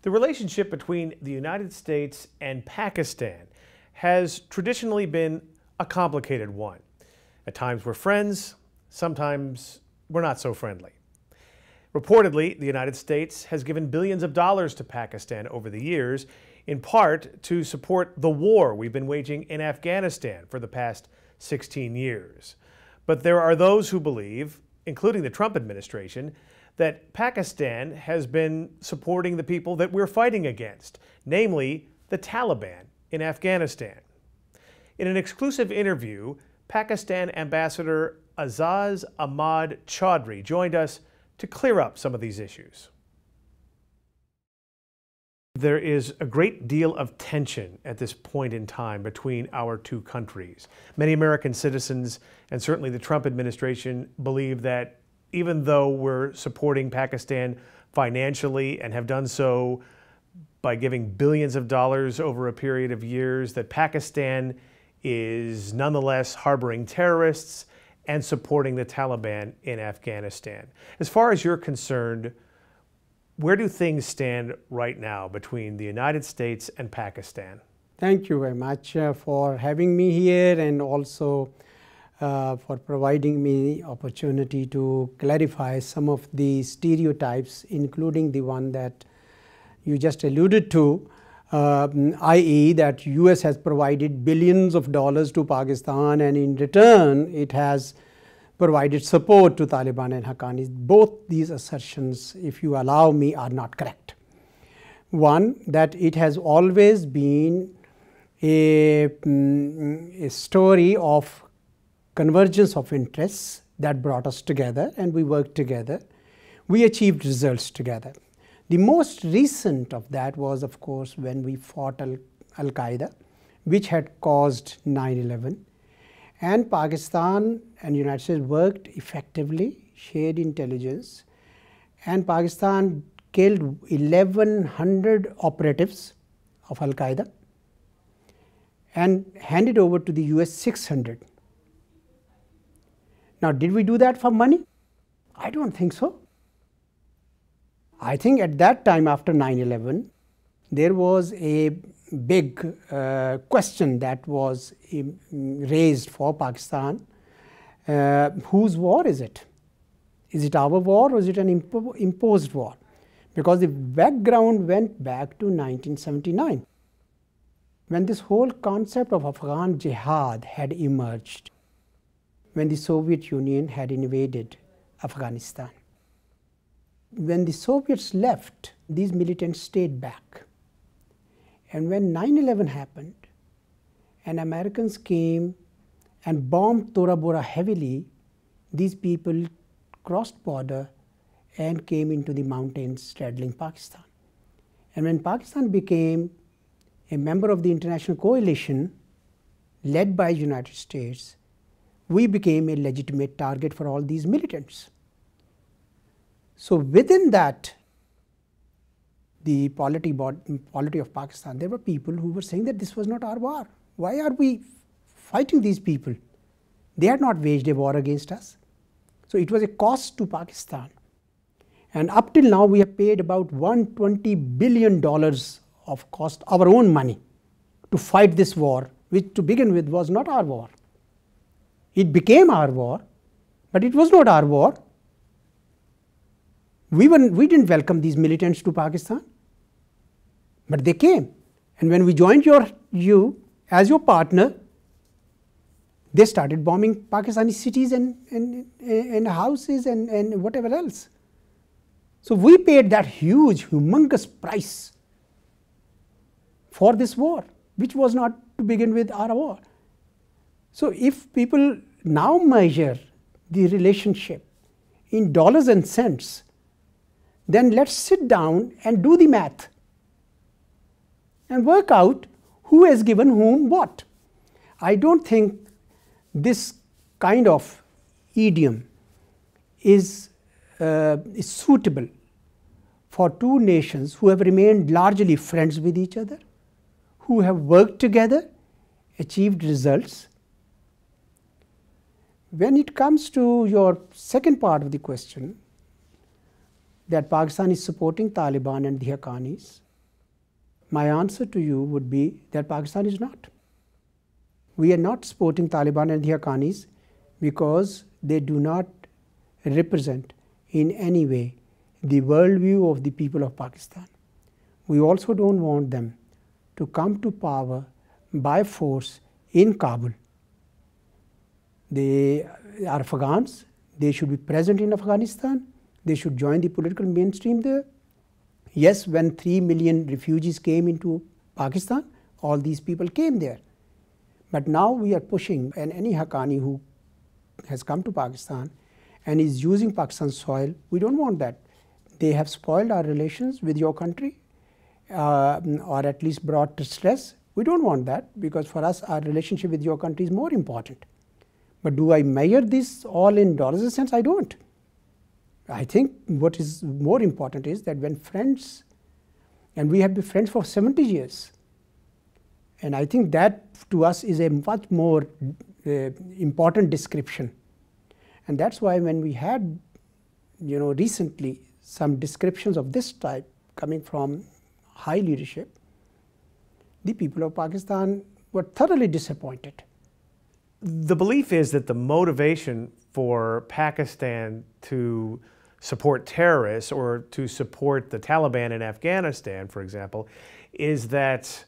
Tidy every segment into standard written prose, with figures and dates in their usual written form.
The relationship between the United States and Pakistan has traditionally been a complicated one. At times we're friends, sometimes we're not so friendly. Reportedly, the United States has given billions of dollars to Pakistan over the years, in part to support the war we've been waging in Afghanistan for the past 16 years. But there are those who believe, including the Trump administration, that Pakistan has been supporting the people that we're fighting against, namely the Taliban in Afghanistan. In an exclusive interview, Pakistan Ambassador Aizaz Ahmad Chaudhry joined us to clear up some of these issues. There is a great deal of tension at this point in time between our two countries. Many American citizens, and certainly the Trump administration, believe that even though we're supporting Pakistan financially and have done so by giving billions of dollars over a period of years, that Pakistan is nonetheless harboring terrorists and supporting the Taliban in Afghanistan. As far as you're concerned, where do things stand right now between the United States and Pakistan? Thank you very much for having me here, and also for providing me the opportunity to clarify some of the stereotypes, including the one that you just alluded to, i.e. that US has provided billions of dollars to Pakistan and in return it has provided support to Taliban and Haqqanis. Both these assertions, if you allow me, are not correct. One, that it has always been a story of convergence of interests that brought us together, and we worked together. We achieved results together. The most recent of that was, of course, when we fought Al-Qaeda, which had caused 9/11. And Pakistan and United States worked effectively, shared intelligence, and Pakistan killed 1,100 operatives of Al-Qaeda and handed over to the US 600. Now, did we do that for money? I don't think so. I think at that time, after 9/11, there was a big question that was raised for Pakistan. Whose war is it? Is it our war or is it an imposed war? Because the background went back to 1979, when this whole concept of Afghan jihad had emerged, when the Soviet Union had invaded Afghanistan. When the Soviets left, these militants stayed back. And when 9/11 happened and Americans came and bombed Tora Bora heavily, these people crossed border and came into the mountains straddling Pakistan. And when Pakistan became a member of the international coalition led by the United States, we became a legitimate target for all these militants. So within that, the polity of Pakistan, there were people who were saying that this was not our war. Why are we fighting these people? They had not waged a war against us. So it was a cost to Pakistan. And up till now, we have paid about $120 billion of cost, our own money, to fight this war, which to begin with was not our war. It became our war, but it was not our war. We didn't welcome these militants to Pakistan, but they came. And when we joined you as your partner, they started bombing Pakistani cities and houses and whatever else. So we paid that huge, humongous price for this war, which was not to begin with our war. So if people now measure the relationship in dollars and cents, then let's sit down and do the math and work out who has given whom what. I don't think this kind of idiom is suitable for two nations who have remained largely friends with each other, who have worked together, achieved results. When it comes to your second part of the question, that Pakistan is supporting Taliban and the Haqqanis, My answer to you would be that Pakistan is not. We are not supporting Taliban and the Haqqanis because they do not represent in any way the worldview of the people of Pakistan. We also don't want them to come to power by force in Kabul. They are Afghans. They should be present in Afghanistan. They should join the political mainstream there. Yes, when 3 million refugees came into Pakistan, all these people came there. But now we are pushing, and any Haqqani who has come to Pakistan and is using Pakistan's soil, we don't want that. They have spoiled our relations with your country, or at least brought distress. We don't want that, because for us our relationship with your country is more important. But do I measure this all in dollars and cents? I don't. I think what is more important is that when friends, and we have been friends for 70 years, and I think that to us is a much more important description. And that's why when we had, recently some descriptions of this type coming from high leadership, the people of Pakistan were thoroughly disappointed. The belief is that the motivation for Pakistan to support terrorists or to support the Taliban in Afghanistan, for example, is that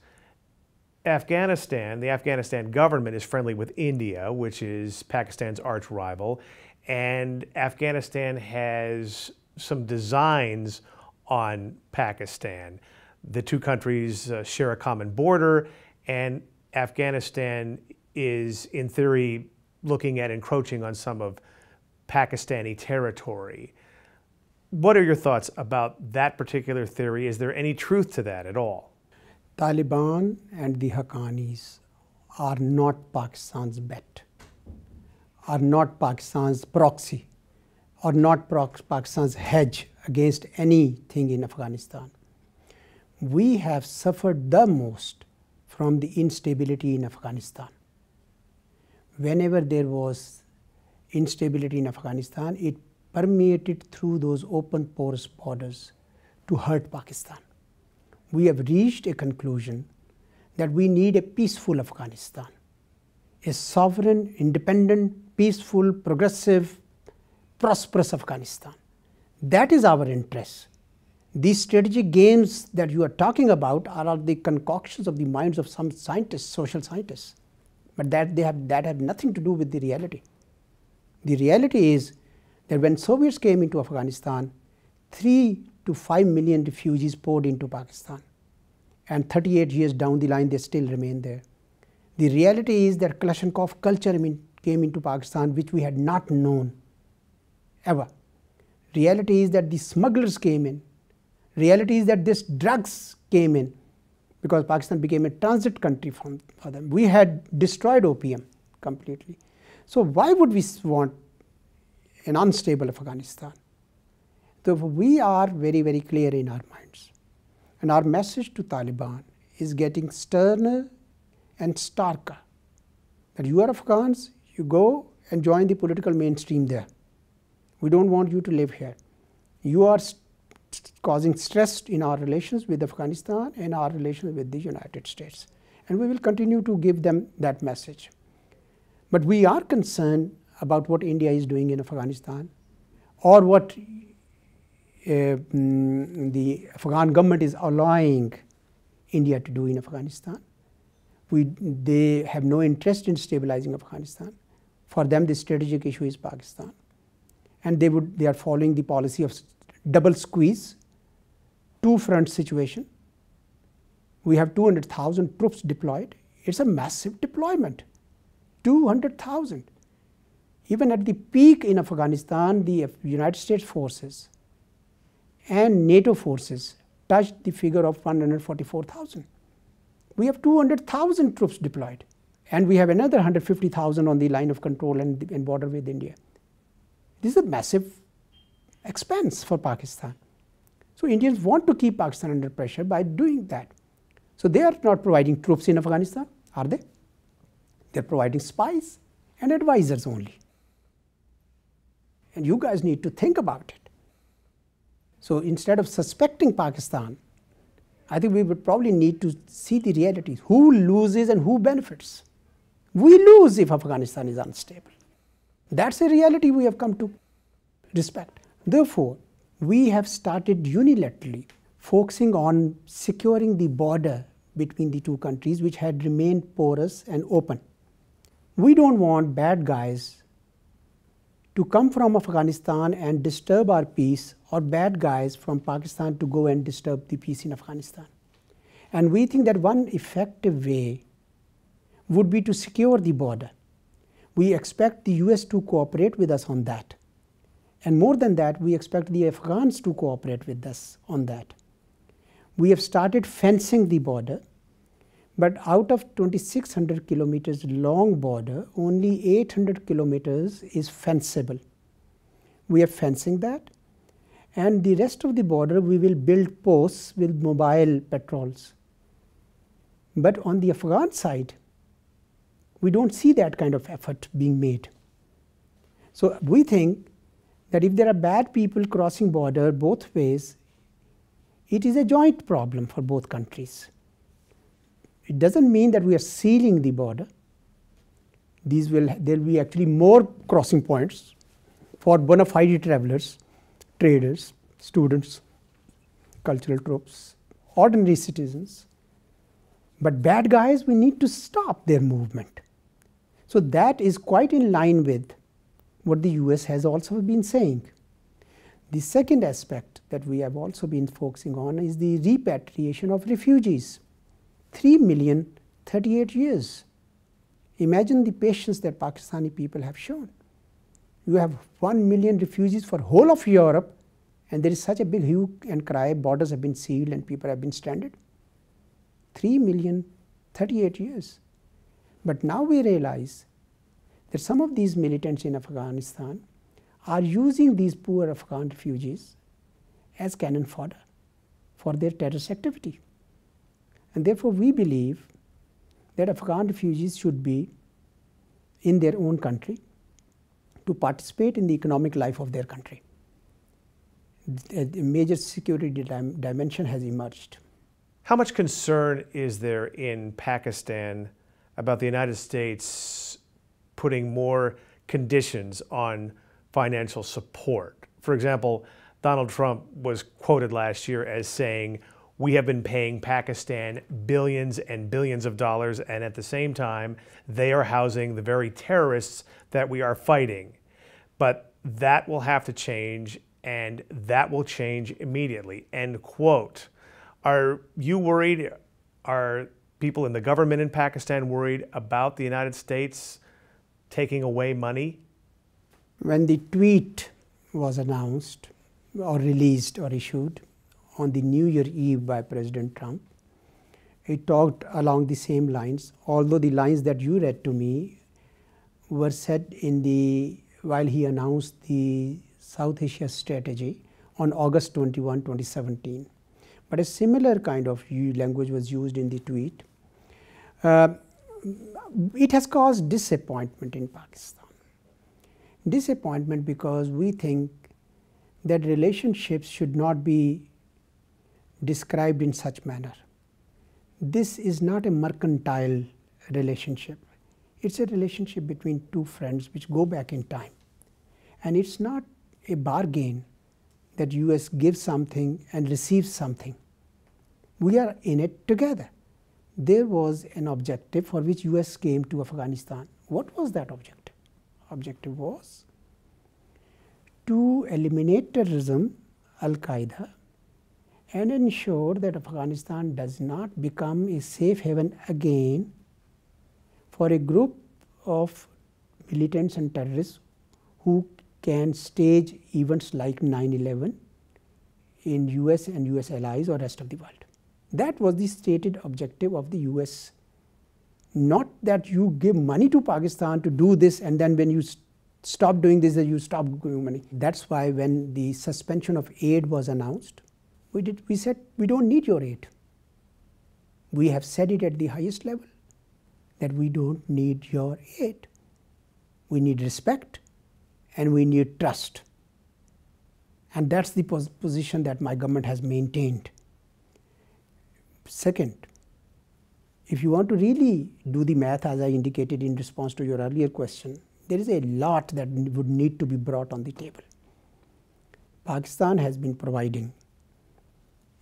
the Afghanistan government is friendly with India, which is Pakistan's arch rival, and Afghanistan has some designs on Pakistan. The two countries share a common border, and Afghanistan is, in theory, looking at encroaching on some of Pakistani territory. What are your thoughts about that particular theory? Is there any truth to that at all? Taliban and the Haqqanis are not Pakistan's bet, are not Pakistan's proxy, are not Pakistan's hedge against anything in Afghanistan. We have suffered the most from the instability in Afghanistan. Whenever there was instability in Afghanistan, it permeated through those open porous borders to hurt Pakistan. We have reached a conclusion that we need a peaceful Afghanistan, a sovereign, independent, peaceful, progressive, prosperous Afghanistan. That is our interest. These strategic games that you are talking about are the concoctions of the minds of some scientists, social scientists. But that have nothing to do with the reality. The reality is that when Soviets came into Afghanistan, 3 to 5 million refugees poured into Pakistan. And 38 years down the line, they still remain there. The reality is that Kalashnikov culture came into Pakistan, which we had not known ever. Reality is that the smugglers came in. Reality is that this drugs came in, because Pakistan became a transit country for them. We had destroyed opium completely. So why would we want an unstable Afghanistan? So we are very, very clear in our minds. And our message to Taliban is getting sterner and starker. That you are Afghans, you go and join the political mainstream there. We don't want you to live here. You are causing stress in our relations with Afghanistan and our relations with the United States. And we will continue to give them that message. But we are concerned about what India is doing in Afghanistan, or what the Afghan government is allowing India to do in Afghanistan. They have no interest in stabilizing Afghanistan. For them, the strategic issue is Pakistan. And they are following the policy of double squeeze, two-front situation. We have 200,000 troops deployed. It's a massive deployment, 200,000. Even at the peak in Afghanistan, the United States forces and NATO forces touched the figure of 144,000. We have 200,000 troops deployed, and we have another 150,000 on the line of control and border with India. This is a massive expense for Pakistan. So Indians want to keep Pakistan under pressure by doing that. So they are not providing troops in Afghanistan, are they? They're providing spies and advisors only. And you guys need to think about it. So instead of suspecting Pakistan, I think we would probably need to see the realities. Who loses and who benefits? We lose if Afghanistan is unstable. That's a reality we have come to respect. Therefore, we have started unilaterally focusing on securing the border between the two countries, which had remained porous and open. We don't want bad guys to come from Afghanistan and disturb our peace, or bad guys from Pakistan to go and disturb the peace in Afghanistan. And we think that one effective way would be to secure the border. We expect the US to cooperate with us on that. And more than that, we expect the Afghans to cooperate with us on that. We have started fencing the border, but out of 2,600 kilometers long border, only 800 kilometers is fenceable. We are fencing that, and the rest of the border we will build posts with mobile patrols. But on the Afghan side, we don't see that kind of effort being made. So we think that if there are bad people crossing border both ways, it is a joint problem for both countries. It doesn't mean that we are sealing the border. There will be actually more crossing points for bona fide travelers, traders, students, cultural troops, ordinary citizens. But bad guys, we need to stop their movement. So that is quite in line with what the US has also been saying. The second aspect that we have also been focusing on is the repatriation of refugees. 3 million, 38 years. Imagine the patience that Pakistani people have shown. You have 1 million refugees for whole of Europe, and there is such a big hue and cry, borders have been sealed and people have been stranded. 3 million, 38 years. But now we realize that some of these militants in Afghanistan are using these poor Afghan refugees as cannon fodder for their terrorist activity. And therefore, we believe that Afghan refugees should be in their own country to participate in the economic life of their country. A major security dimension has emerged. How much concern is there in Pakistan about the United States putting more conditions on financial support? For example, Donald Trump was quoted last year as saying, "We have been paying Pakistan billions and billions of dollars, and at the same time, they are housing the very terrorists that we are fighting. But that will have to change, and that will change immediately." End quote. Are you worried? Are people in the government in Pakistan worried about the United States taking away money? When the tweet was announced or released or issued on the New Year Eve by President Trump, it talked along the same lines, although the lines that you read to me were said while he announced the South Asia strategy on August 21, 2017. But a similar kind of language was used in the tweet. It has caused disappointment in Pakistan. Disappointment because we think that relationships should not be described in such manner. This is not a mercantile relationship. It's a relationship between two friends which go back in time. And it's not a bargain that US gives something and receives something. We are in it together. There was an objective for which US came to Afghanistan. What was that objective? Objective was to eliminate terrorism, Al-Qaeda, and ensure that Afghanistan does not become a safe haven again for a group of militants and terrorists who can stage events like 9/11 in US and US allies or rest of the world. That was the stated objective of the US. Not that you give money to Pakistan to do this, and then when you stop doing this, you stop giving money. That's why when the suspension of aid was announced, we said, we don't need your aid. We have said it at the highest level, that we don't need your aid. We need respect and we need trust. And that's the position that my government has maintained. Second, if you want to really do the math, as I indicated in response to your earlier question, there is a lot that would need to be brought on the table. Pakistan has been providing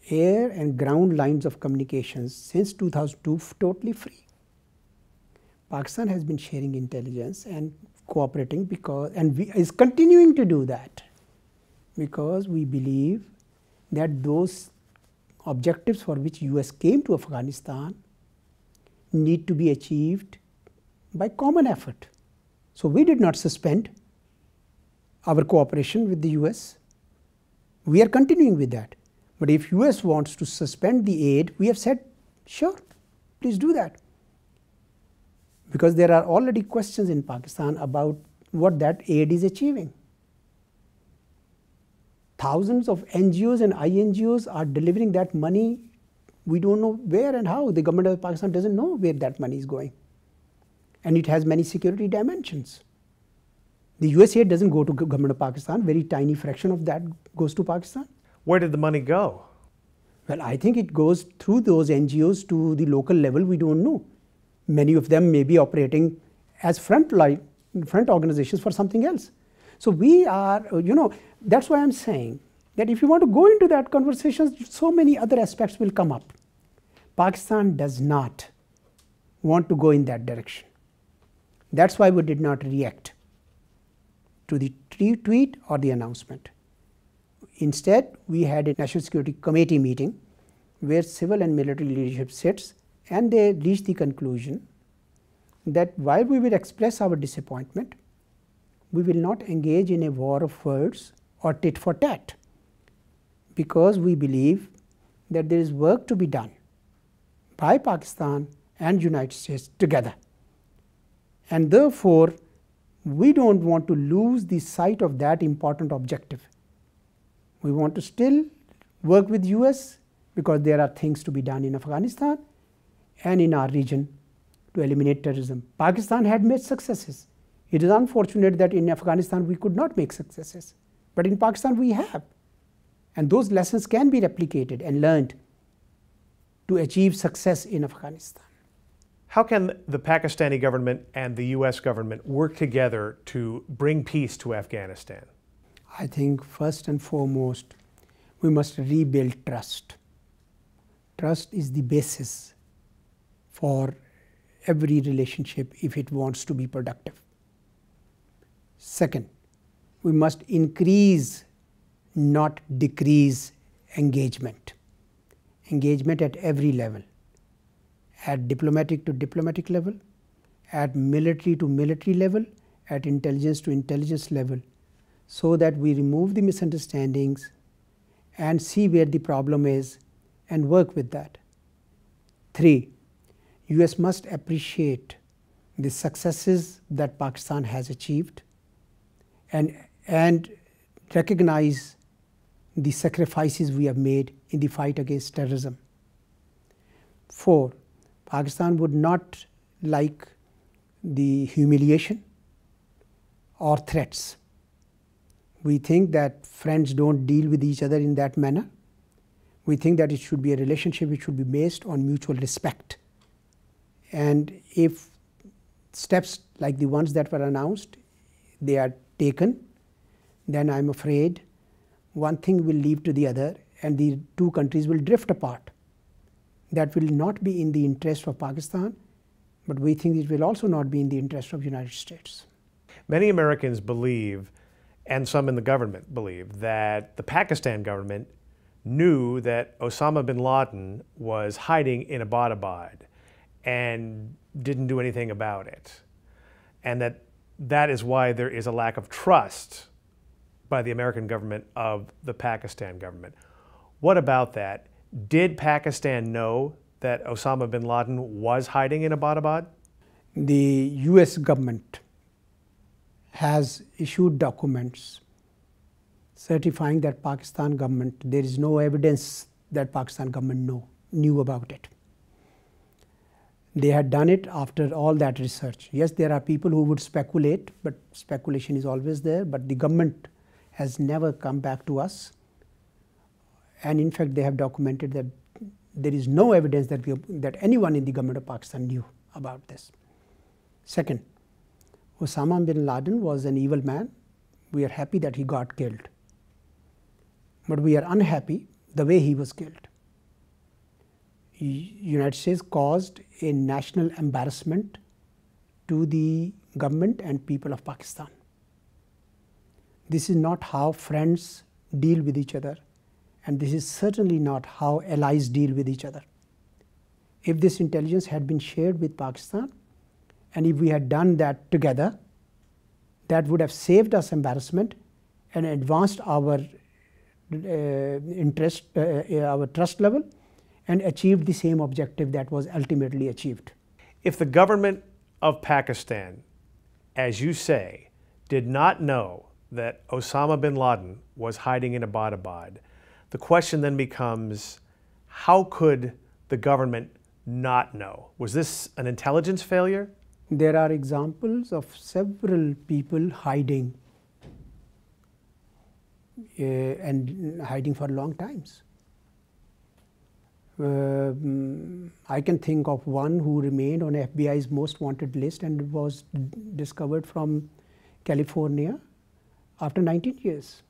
air and ground lines of communications since 2002 totally free. Pakistan has been sharing intelligence and cooperating because, and is continuing to do that, because we believe that those objectives for which US came to Afghanistan need to be achieved by common effort. So we did not suspend our cooperation with the US. We are continuing with that. But if US wants to suspend the aid, we have said, sure, please do that. Because there are already questions in Pakistan about what that aid is achieving. Thousands of NGOs and INGOs are delivering that money. We don't know where and how. The government of Pakistan doesn't know where that money is going. And it has many security dimensions. The US aid doesn't go to government of Pakistan. Very tiny fraction of that goes to Pakistan. Where did the money go? Well, I think it goes through those NGOs to the local level. We don't know. Many of them may be operating as front organizations for something else. So we are, that's why I'm saying that if you want to go into that conversation, so many other aspects will come up. Pakistan does not want to go in that direction. That's why we did not react to the tweet or the announcement. Instead, we had a National Security Committee meeting where civil and military leadership sits, and they reached the conclusion that while we will express our disappointment, we will not engage in a war of words or tit for tat, because we believe that there is work to be done by Pakistan and United States together. And therefore, we don't want to lose the sight of that important objective. We want to still work with US because there are things to be done in Afghanistan and in our region to eliminate terrorism. Pakistan had made successes. It is unfortunate that in Afghanistan we could not make successes, but in Pakistan we have. And those lessons can be replicated and learned to achieve success in Afghanistan. How can the Pakistani government and the US government work together to bring peace to Afghanistan? I think first and foremost, we must rebuild trust. Trust is the basis for every relationship if it wants to be productive. Second, we must increase, not decrease, engagement. Engagement at every level, at diplomatic to diplomatic level, at military to military level, at intelligence to intelligence level, so that we remove the misunderstandings and see where the problem is and work with that. 3, US must appreciate the successes that Pakistan has achieved and recognize the sacrifices we have made in the fight against terrorism. 4, Pakistan would not like the humiliation or threats. We think that friends don't deal with each other in that manner. We think that it should be a relationship which should be based on mutual respect. And if steps like the ones that were announced, they are taken, then I'm afraid one thing will lead to the other and the two countries will drift apart. That will not be in the interest of Pakistan, but we think it will also not be in the interest of the United States. Many Americans believe, and some in the government believe, that the Pakistan government knew that Osama Bin Laden was hiding in Abbottabad and didn't do anything about it. And that is why there is a lack of trust by the American government of the Pakistan government. What about that? Did Pakistan know that Osama bin Laden was hiding in Abbottabad? The US government has issued documents certifying that Pakistan government, there is no evidence that Pakistan government knew about it. They had done it after all that research. Yes, there are people who would speculate, but speculation is always there, but the government has never come back to us. And in fact, they have documented that there is no evidence that anyone in the government of Pakistan knew about this. Second, Osama Bin Laden was an evil man. We are happy that he got killed, but we are unhappy the way he was killed. United States caused a national embarrassment to the government and people of Pakistan. This is not how friends deal with each other, and this is certainly not how allies deal with each other. If this intelligence had been shared with Pakistan, and if we had done that together, that would have saved us embarrassment and advanced our our trust level and achieved the same objective that was ultimately achieved. If the government of Pakistan, as you say, did not know that Osama bin Laden was hiding in Abbottabad, the question then becomes, how could the government not know? Was this an intelligence failure? There are examples of several people hiding and hiding for long times. I can think of one who remained on FBI's most wanted list and was discovered from California after 19 years.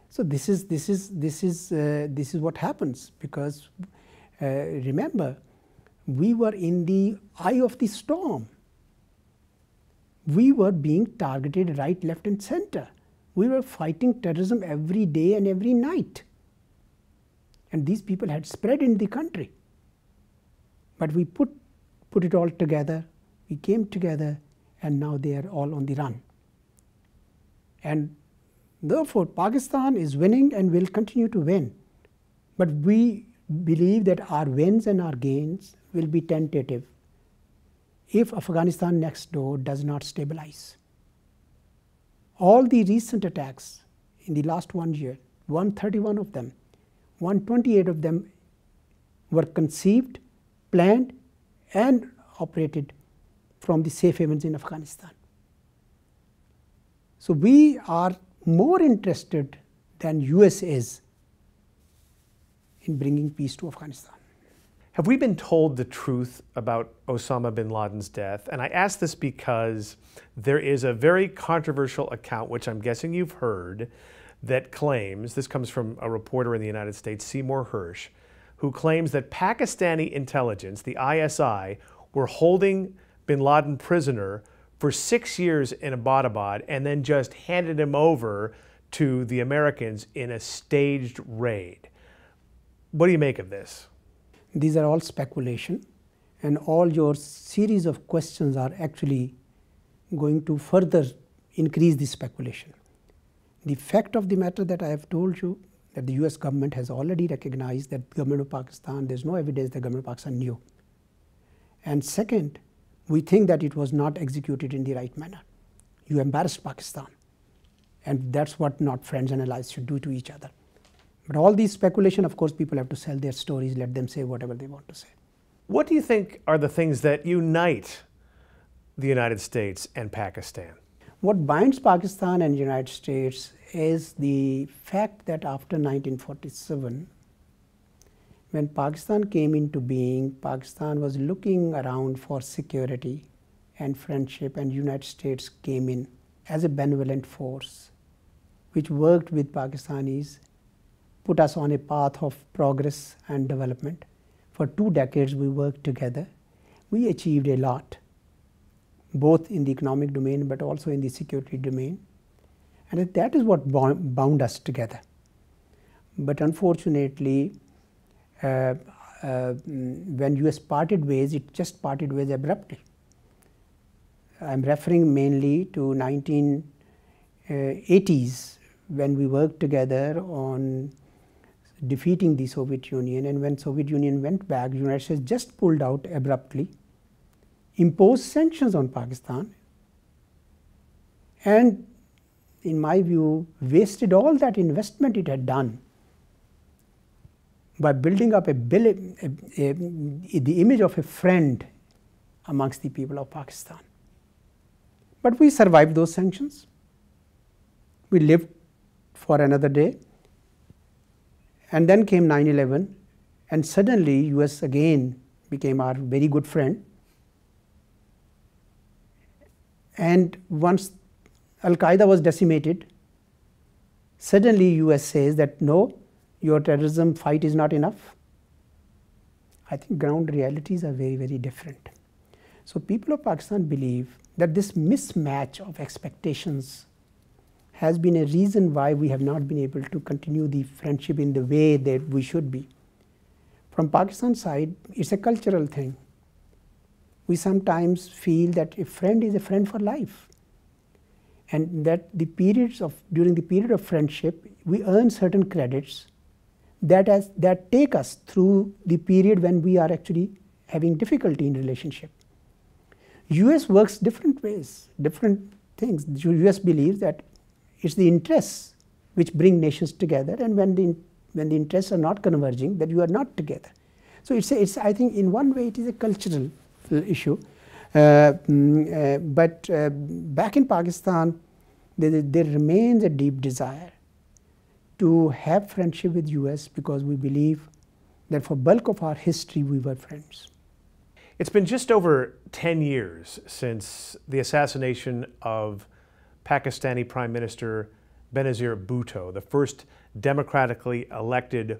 So this is what happens, because remember, we were in the eye of the storm. We were being targeted right, left, and center. We were fighting terrorism every day and every night. And these people had spread in the country. But we put it all together, we came together, and now they are all on the run. And therefore, Pakistan is winning and will continue to win. But we believe that our wins and our gains will be tentative if Afghanistan next door does not stabilize. All the recent attacks in the last 1 year, 131 of them, 128 of them were conceived, planned, and operated from the safe havens in Afghanistan. So we are more interested than US is in bringing peace to Afghanistan. Have we been told the truth about Osama bin Laden's death? And I ask this because there is a very controversial account, which I'm guessing you've heard, that claims, this comes from a reporter in the United States, Seymour Hersh, who claims that Pakistani intelligence, the ISI, were holding bin Laden prisoner for 6 years in Abbottabad and then just handed him over to the Americans in a staged raid. What do you make of this? These are all speculation, and all your series of questions are actually going to further increase the speculation. The fact of the matter that I have told you, that the US government has already recognized that the government of Pakistan, there's no evidence the government of Pakistan knew. And second, we think that it was not executed in the right manner. You embarrassed Pakistan. And that's what not friends and allies should do to each other. But all these speculation, of course, people have to sell their stories, let them say whatever they want to say. What do you think are the things that unite the United States and Pakistan? What binds Pakistan and the United States is the fact that after 1947, when Pakistan came into being, Pakistan was looking around for security and friendship, and the United States came in as a benevolent force, which worked with Pakistanis, put us on a path of progress and development. For 2 decades we worked together. We achieved a lot, both in the economic domain but also in the security domain. And that is what bound us together. But unfortunately, when US parted ways, it just parted ways abruptly. I'm referring mainly to 1980s, when we worked together on defeating the Soviet Union, and when Soviet Union went back, the United States just pulled out abruptly, imposed sanctions on Pakistan, and in my view wasted all that investment it had done by building up the image of a friend amongst the people of Pakistan. But we survived those sanctions. We lived for another day. And then came 9/11, And suddenly US again became our very good friend. And once Al-Qaeda was decimated, suddenly US says that no, your terrorism fight is not enough. I think ground realities are very, very different. So people of Pakistan believe that this mismatch of expectations has been a reason why we have not been able to continue the friendship in the way that we should be. From Pakistan's side, it's a cultural thing. We sometimes feel that a friend is a friend for life, and that during the period of friendship, we earn certain credits that take us through the period when we are actually having difficulty in relationship. US works different ways, different things. The US believes that it's the interests which bring nations together, and when the interests are not converging, that you are not together. So I think in one way it is a cultural issue. But back in Pakistan, there remains a deep desire to have friendship with US because we believe that for bulk of our history we were friends. It's been just over 10 years since the assassination of Pakistani Prime Minister Benazir Bhutto, the first democratically elected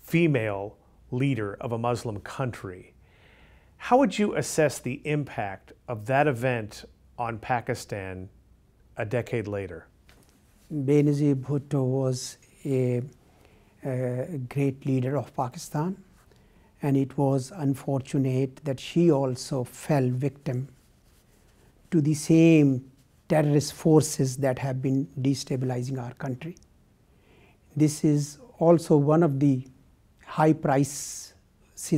female leader of a Muslim country. How would you assess the impact of that event on Pakistan a decade later? Benazir Bhutto was a great leader of Pakistan, and it was unfortunate that she also fell victim to the same terrorist forces that have been destabilizing our country. This is also one of the high prices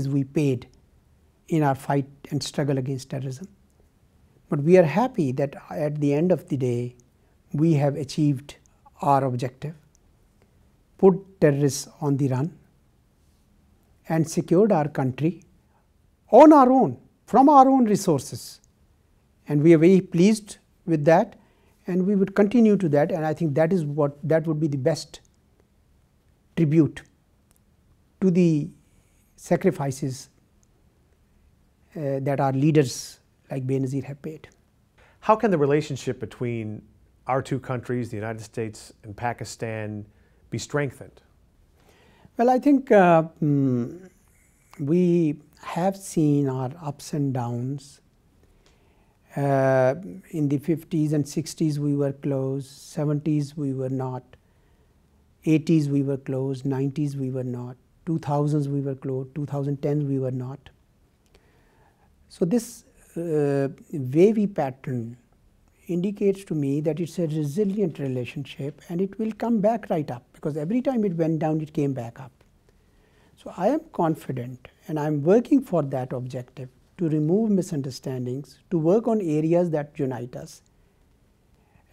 we paid in our fight and struggle against terrorism. But we are happy that at the end of the day, we have achieved our objective, put terrorists on the run, and secured our country on our own, from our own resources. And we are very pleased with that, and we would continue to that, and I think that would be the best tribute to the sacrifices that our leaders like Benazir have paid. How can the relationship between our two countries, the United States and Pakistan, be strengthened? Well, I think we have seen our ups and downs. In the 50s and 60s we were close, 70s we were not, 80s we were close, 90s we were not, 2000s we were close, 2010s we were not. So this wavy pattern indicates to me that it's a resilient relationship, and it will come back right up, because every time it went down it came back up. So I am confident, and I am working for that objective, to remove misunderstandings, to work on areas that unite us,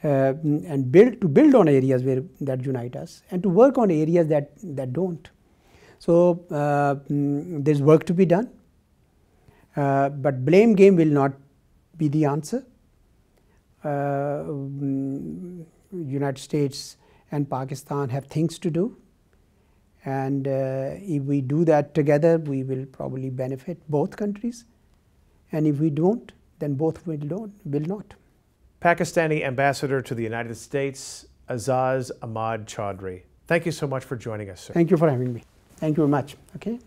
and build on areas that unite us, and to work on areas that don't. So there's work to be done, but blame game will not be the answer. United States and Pakistan have things to do, and if we do that together, we will probably benefit both countries, and if we don't, then both will not. Pakistani Ambassador to the United States, Aizaz Ahmad Chaudhry. Thank you so much for joining us, sir. Thank you for having me. Thank you very much. Okay.